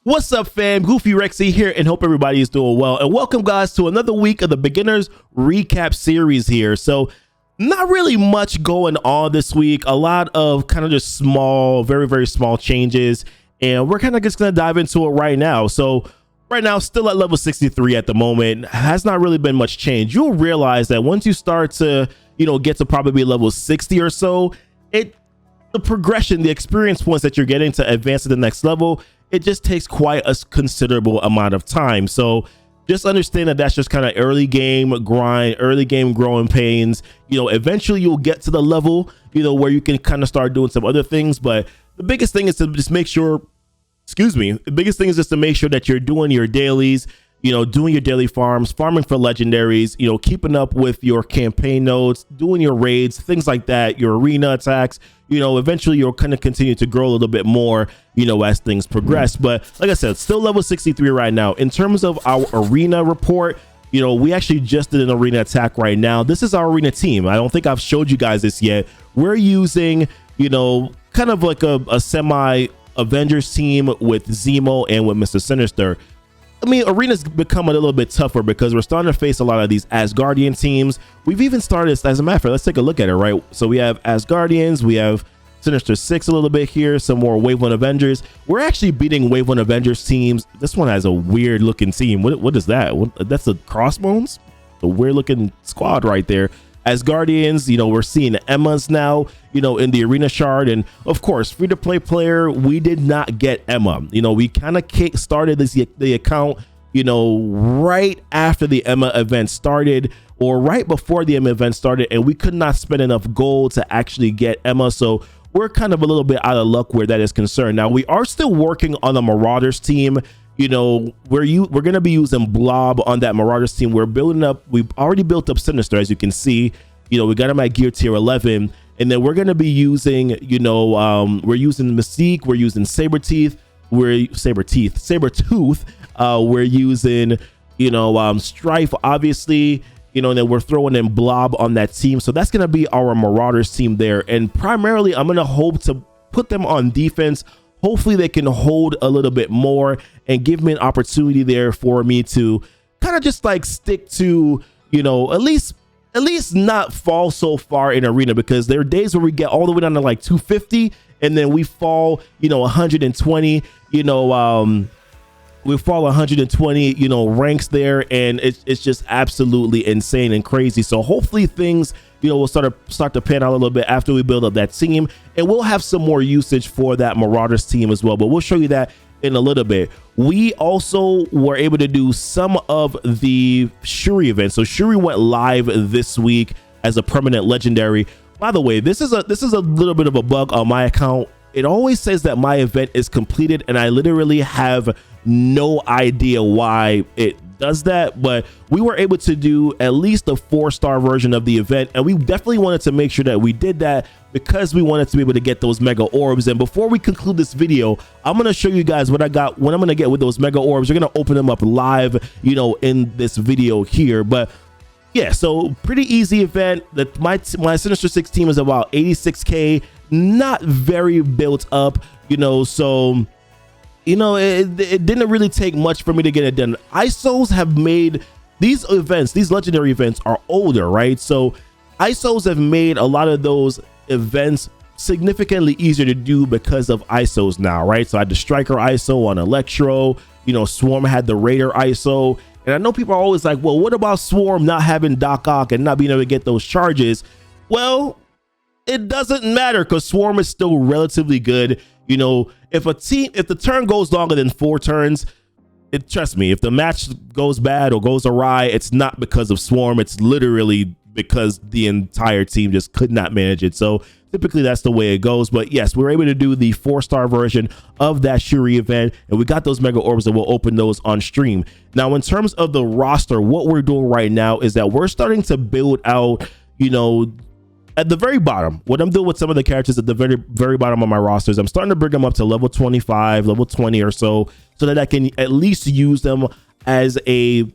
What's up, fam? GoofyRhexxi here, and hope everybody is doing well. And welcome, guys, to another week of the Beginners Recap series here. So, not really much going on this week. A lot of kind of just small, very small changes, and we're kind of just gonna dive into it right now. So, right now, still at level 63 at the moment. Has not really been much change. You'll realize that once you start to, get to probably level 60 or so, the progression, the experience points that you're getting to advance to the next level, it just takes quite a considerable amount of time. So just understand that that's just kind of early game grind, early game growing pains. Eventually you'll get to the level, where you can kind of start doing some other things. But the biggest thing is to just make sure, the biggest thing is just to make sure that you're doing your dailies, doing your daily farms, farming for legendaries, keeping up with your campaign notes, doing your raids, things like that, your arena attacks. Eventually you'll kind of continue to grow a little bit more, as things progress. But like I said, still level 63 right now. In terms of our arena report, we actually just did an arena attack right now. This is our arena team. I don't think I've showed you guys this yet. We're using, kind of like a semi Avengers team with Zemo and with Mr. Sinister. I mean, arena's become a little bit tougher because we're starting to face a lot of these Asgardian teams. We've even started, as a matter of fact, let's take a look at it, right? So we have Asgardians, we have Sinister 6 a little bit here, some more Wave 1 Avengers. We're actually beating Wave 1 Avengers teams. This one has a weird looking team. What is that? That's the Crossbones? The weird looking squad right there. Asgardians, we're seeing Emmas now, in the arena shard. And of course, free to play player, we did not get Emma. We kind of started the account, right after the Emma event started, or right before the Emma event started, and we could not spend enough gold to actually get Emma. So we're kind of a little bit out of luck where that is concerned. Now, we are still working on the Marauders team. We're going to be using Blob on that Marauders team. We've already built up Sinister, as you can see. We got him at gear tier 11, and then we're going to be using, we're using Mystique, we're using Sabretooth, we're using, Strife, obviously, and then we're throwing in Blob on that team. So that's going to be our Marauders team there. And primarily, I'm going to hope to put them on defense. Hopefully they can hold a little bit more and give me an opportunity there for me to kind of just like stick to, at least not fall so far in arena, because there are days where we get all the way down to like 250 and then we fall, 120, we fall 120, ranks there, and it's just absolutely insane and crazy. So hopefully things, will start to pan out a little bit after we build up that team, and we'll have some more usage for that Marauders team as well, but we'll show you that in a little bit. We also were able to do some of the Shuri events. So Shuri went live this week as a permanent legendary. By the way, this is a little bit of a bug on my account. It always says that my event is completed, and I literally have no idea why it does that, but we were able to do at least a 4-star version of the event, and we definitely wanted to make sure that we did that because we wanted to be able to get those mega orbs. And before we conclude this video, I'm going to show you guys what I'm going to get with those mega orbs. We're going to open them up live, in this video here. But yeah, so pretty easy event. That my Sinister 6 team is about 86k, not very built up, so it didn't really take much for me to get it done. ISOs have made these events, these legendary events are older, right? So ISOs have made a lot of those events significantly easier to do because of ISOs now, right? So I had the Striker ISO on Electro, Swarm had the Raider ISO. And I know people are always like, well, what about Swarm not having Doc Ock and not being able to get those charges? Well, it doesn't matter, because Swarm is still relatively good. If the turn goes longer than 4 turns, trust me, if the match goes bad or goes awry, it's not because of Swarm. It's literally because the entire team just could not manage it. So typically that's the way it goes. But yes, we were able to do the 4-star version of that Shuri event, and we got those mega orbs, and we'll open those on stream. Now, in terms of the roster, what we're doing right now is that we're starting to build out, at the very bottom. What I'm doing with some of the characters at the very bottom of my rosters, I'm starting to bring them up to level 25, level 20 or so that I can at least use them as a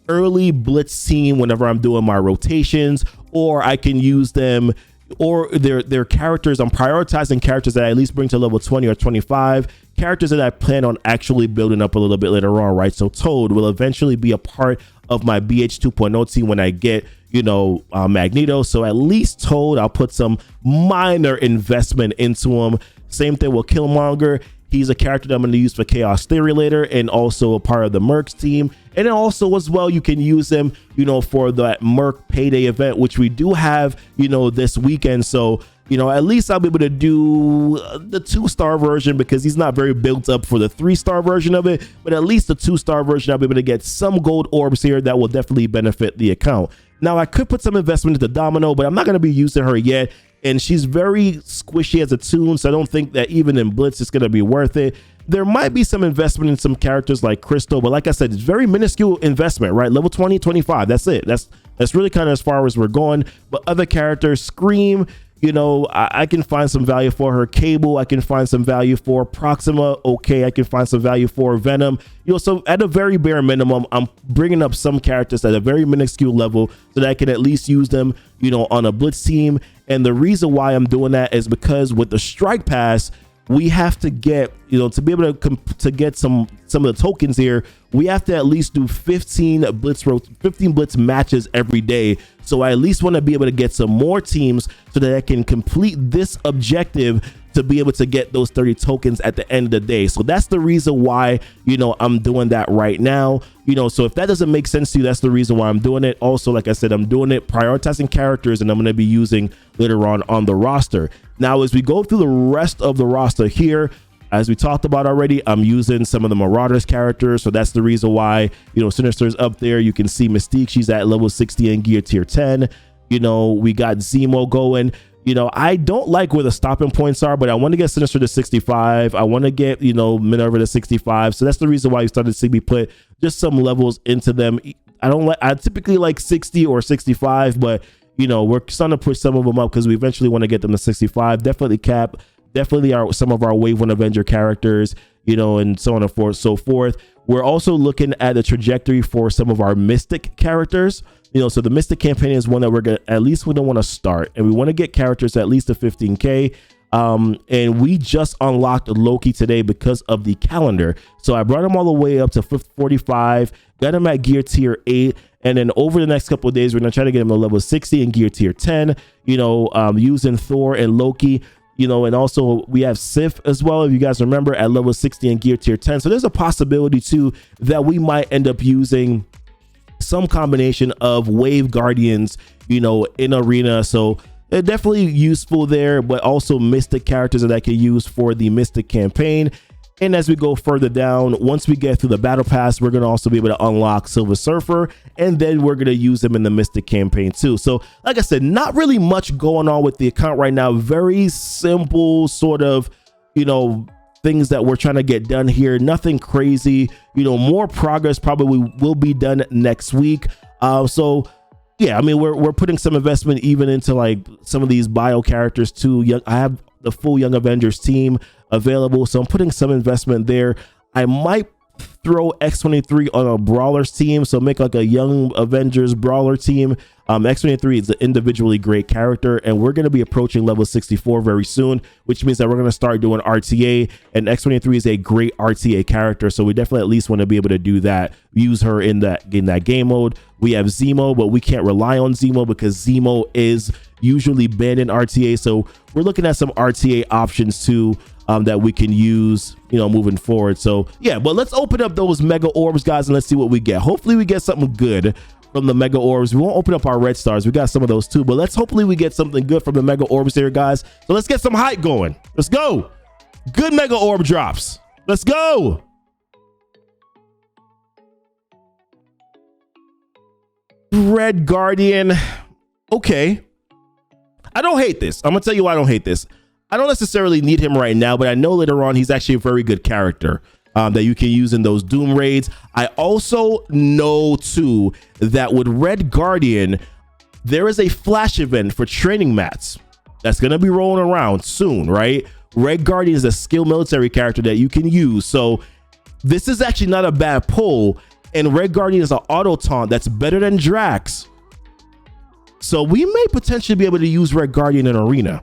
early blitz team whenever I'm doing my rotations, or I can use them, or their characters. I'm prioritizing characters that I at least bring to level 20 or 25, characters that I plan on actually building up a little bit later on, right? So Toad will eventually be a part of my BH 2.0 team when I get, you know, Magneto. So at least Toad, I'll put some minor investment into him. Same thing with Killmonger. He's a character that I'm going to use for Chaos Theory later, and also a part of the Mercs team. And then also as well, you can use him, you know, for that Merc Payday event, which we do have, you know, this weekend. So, you know, at least I'll be able to do the 2-star version, because he's not very built up for the 3-star version of it, but at least the 2-star version, I'll be able to get some gold orbs here that will definitely benefit the account. Now, I could put some investment into Domino, but I'm not going to be using her yet. And she's very squishy as a toon, so I don't think that even in Blitz it's going to be worth it. There might be some investment in some characters like Crystal, but like I said, it's very minuscule investment, right? Level 20, 25, that's it. That's really kind of as far as we're going. But other characters, Scream, you know, I can find some value for her. Cable, I can find some value for. Proxima, okay, I can find some value for. Venom, you know, so at a very bare minimum, I'm bringing up some characters at a very minuscule level so that I can at least use them, you know, on a Blitz team. And the reason why I'm doing that is because with the Strike Pass, we have to get, you know, to be able to get some of the tokens here, we have to at least do 15 Blitz matches every day. So I at least want to be able to get some more teams so that I can complete this objective to be able to get those 30 tokens at the end of the day. So that's the reason why, you know, I'm doing that right now. You know, so if that doesn't make sense to you, that's the reason why I'm doing it. Also, like I said, I'm doing it prioritizing characters, and I'm going to be using later on the roster. Now, as we go through the rest of the roster here, as we talked about already, I'm using some of the Marauders characters. So that's the reason why, you know, Sinister's up there. You can see Mystique, she's at level 60 and gear tier 10. You know, we got Zemo going. You know, I don't like where the stopping points are, but I want to get Sinister to 65. I want to get, you know, Minerva to 65. So that's the reason why you started to see me put just some levels into them. I typically like 60 or 65, but, you know, we're starting to push some of them up because we eventually want to get them to 65. Definitely Cap, definitely some of our Wave 1 Avenger characters, you know, and so on and so forth. We're also looking at the trajectory for some of our Mystic characters. You know, so the Mystic campaign is one that we're gonna, at least we don't want to start, and we want to get characters at least to 15k. And we just unlocked Loki today because of the calendar. So I brought him all the way up to 45, got him at gear tier 8, and then over the next couple of days, we're gonna try to get him to level 60 and gear tier 10. You know, using Thor and Loki. You know, and also we have Sif as well, if you guys remember, at level 60 and gear tier 10. So there's a possibility too that we might end up using some combination of Wave Guardians, you know, in Arena. So they're definitely useful there, but also Mystic characters that I can use for the Mystic campaign. And as we go further down, once we get through the battle pass, we're going to also be able to unlock Silver Surfer, and then we're going to use them in the Mystic campaign too. So like I said, not really much going on with the account right now. Very simple sort of, you know, things that we're trying to get done here. Nothing crazy, you know. More progress probably will be done next week. So yeah, I mean, we're putting some investment even into like some of these bio characters too. I have the full Young Avengers team available, so I'm putting some investment there. I might throw X-23 on a Brawlers team, so make like a Young Avengers Brawler team. X-23 is an individually great character, and we're going to be approaching level 64 very soon, which means that we're going to start doing RTA, and X-23 is a great RTA character, so we definitely at least want to be able to do that, use her in that game mode. We have Zemo, but we can't rely on Zemo because Zemo is usually banned in RTA, so we're looking at some RTA options too, that we can use, you know, moving forward. So yeah, but let's open up those mega orbs, guys, and let's see what we get. Hopefully we get something good from the mega orbs. We won't open up our red stars, we got some of those too, but let's hopefully we get something good from the mega orbs here, guys. So let's get some hype going. Let's go. Good mega orb drops. Let's go. Red Guardian. Okay, I don't hate this. I'm gonna tell you why I don't hate this. I don't necessarily need him right now, but I know later on he's actually a very good character that you can use in those Doom raids. I also know too that with Red Guardian, there is a flash event for training mats that's going to be rolling around soon, right? Red Guardian is a skilled military character that you can use. So this is actually not a bad pull. And Red Guardian is an auto taunt that's better than Drax. So we may potentially be able to use Red Guardian in Arena.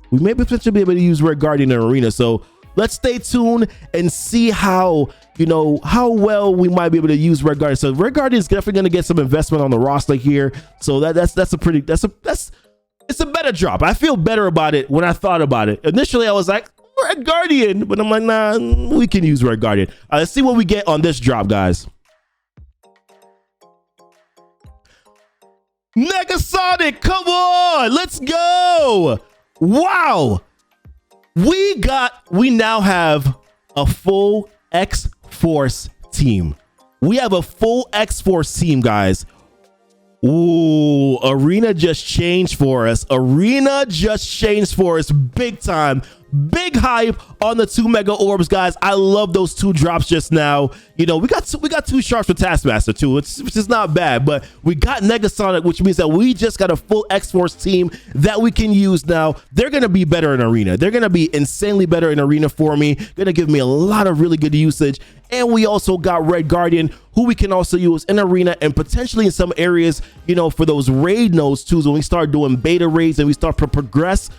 We may potentially be able to use Red Guardian in Arena. So let's stay tuned and see how, you know, how well we might be able to use Red Guardian. So Red Guardian is definitely going to get some investment on the roster here. So that's it's a better drop. I feel better about it when I thought about it. Initially, I was like, Red Guardian, but I'm like, nah, we can use Red Guardian. Let's see what we get on this drop, guys. Negasonic, come on, let's go. Wow. We now have a full X-Force team. We have a full X-Force team, guys. Ooh, Arena just changed for us. Arena just changed for us big time. Big hype on the 2 Mega Orbs, guys. I love those 2 drops just now. You know, we got 2 sharps for Taskmaster too, which is not bad, but we got Negasonic, which means that we just got a full X-Force team that we can use now. They're going to be better in Arena. They're going to be insanely better in Arena for me. Going to give me a lot of really good usage. And we also got Red Guardian, who we can also use in Arena and potentially in some areas, you know, for those raid nodes too. So when we start doing beta raids and we start to progress,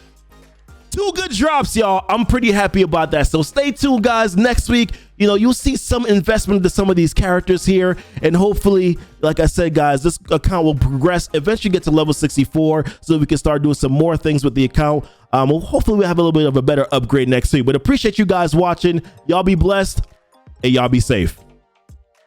2 good drops, y'all. I'm pretty happy about that. So stay tuned, guys. Next week, you know, you'll see some investment into some of these characters here. And hopefully, like I said, guys, this account will progress, eventually get to level 64 so we can start doing some more things with the account. Hopefully we'll have a little bit of a better upgrade next week. But appreciate you guys watching. Y'all be blessed and y'all be safe.